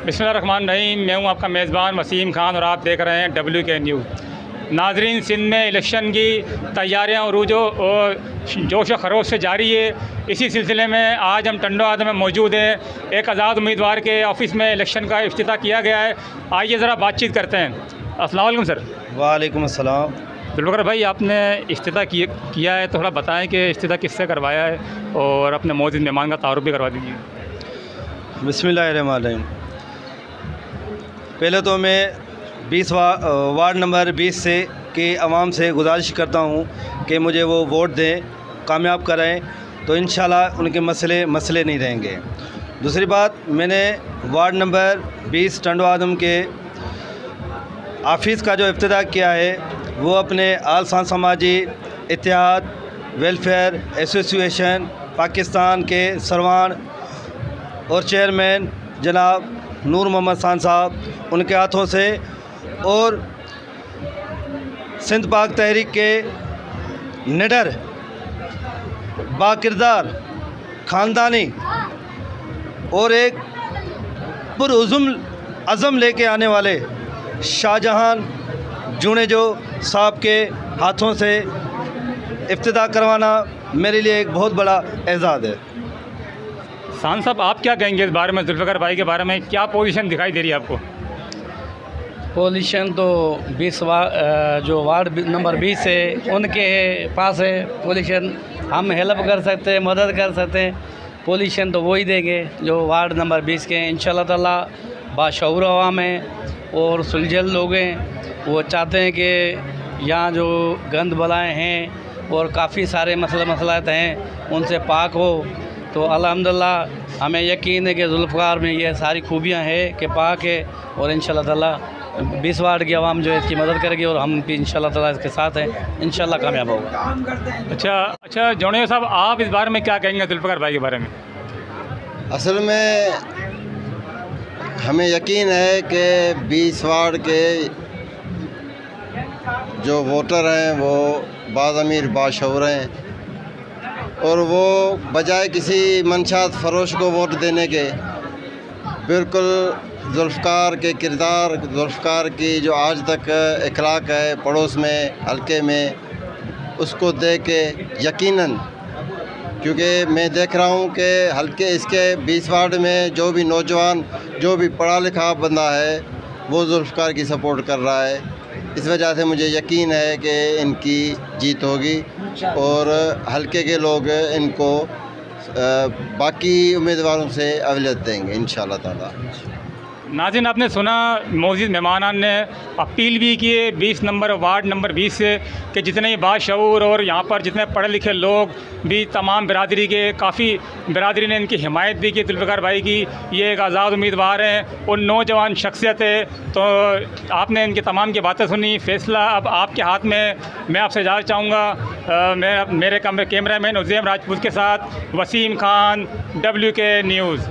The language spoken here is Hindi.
बिस्मिल्लाहिर्रहमानिर्रहीम। मैं हूं आपका मेज़बान वसीम खान और आप देख रहे हैं WK न्यूज़। नाजरीन, सिंध में इलेक्शन की तैयारियां अरूजो और जोश खरोश से जारी है। इसी सिलसिले में आज हम टंडोआद में मौजूद हैं। एक आज़ाद उम्मीदवार के ऑफिस में इलेक्शन का इफ्तिताह किया गया है। आइए ज़रा बातचीत करते हैं। अस्सलाम वालेकुम सर। वालेकुम अस्सलाम। जुल्फ़िकार भाई, आपने इफ्तिताह किया है, तो थोड़ा बताएं कि इफ्तिताह किससे करवाया है और अपने मौजूद मेहमान का तारुफ भी करवा दीजिए। बिस्मिल्लाहिर्रहमानिर्रहीम। पहले तो मैं वार्ड नंबर 20 से के आवाम से गुजारिश करता हूँ कि मुझे वो वोट दें, कामयाब कराएं, तो इंशाल्लाह उनके मसले नहीं रहेंगे। दूसरी बात, मैंने वार्ड नंबर 20 टंडोआदम के ऑफिस का जो इफ्तिताह किया है वो अपने आल सान समाजी इत्तेहाद वेलफेयर एसोसिएशन पाकिस्तान के सरवान और चेयरमैन जनाब नूर मोहम्मद खान साहब उनके हाथों से और सिंध पाक तहरीक के निडर बाकिरदार ख़ानदानी और एक पुरअज़म लेके आने वाले शाहजहान जुनेजो साहब के हाथों से इफ्तिताह करवाना मेरे लिए एक बहुत बड़ा एजाज़ है। खान साहब, आप क्या कहेंगे इस बारे में? जुल्फ़िकार भाई के बारे में क्या पोजीशन दिखाई दे रही है आपको? पोजीशन तो 20 जो वार्ड नंबर 20 है उनके पास है पोजीशन। हम हेल्प कर सकते हैं, मदद कर सकते हैं। पोजीशन तो वही देंगे जो वार्ड नंबर 20 के हैं। इंशाल्लाह ताला बाशऊर अवाम हैं और सुलझल लोग हैं। वो चाहते हैं कि यहाँ जो गंद बलाएँ हैं और काफ़ी सारे मसलात हैं उनसे पाक हो। तो अल्हम्दुलिल्लाह हमें यकीन है कि जुल्फ़िकार में ये सारी खूबियाँ हैं कि पाक है और इंशाल्लाह ताला 20 वार्ड की आवाम जो है इसकी मदद करेगी और हम भी इंशाल्लाह ताला इसके साथ हैं। इंशाल्लाह कामयाब होगा। अच्छा जोनिया साहब, आप इस बारे में क्या कहेंगे जुल्फ़िकार भाई के बारे में? असल में हमें यकीन है कि 20 वार्ड के जो वोटर हैं वो बाज़मीर बाशऊर हैं और वो बजाय किसी मंशात फरोश को वोट देने के बिल्कुल जुल्फ़िकार के किरदार, जुल्फ़िकार की जो आज तक इखलाक है पड़ोस में हल्के में, उसको देख के यकीनन, क्योंकि मैं देख रहा हूँ कि हल्के इसके 20 वार्ड में जो भी नौजवान, जो भी पढ़ा लिखा बंदा है वो जुल्फ़िकार की सपोर्ट कर रहा है। इस वजह से मुझे यकीन है कि इनकी जीत होगी और हल्के के लोग इनको बाकी उम्मीदवारों से अवलियत देंगे इंशाल्लाह ताला। नाज़रीन, आपने सुना मौजूद मेहमान ने अपील भी की है 20 नंबर वार्ड नंबर 20 से कि जितने बाशऊर और यहाँ पर जितने पढ़े लिखे लोग भी, तमाम बिरादरी के, काफ़ी बिरादरी ने इनकी हिमायत भी की जुल्फ़िकार भाई की। ये एक आज़ाद उम्मीदवार हैं और नौजवान शख्सियत है। तो आपने इनकी तमाम की बातें सुनी, फ़ैसला अब आपके हाथ में। मैं आपसे इजाज़त चाहूँगा। मेरे कैमरामैन उज़ैम राजपूत के साथ वसीम खान, WK न्यूज़।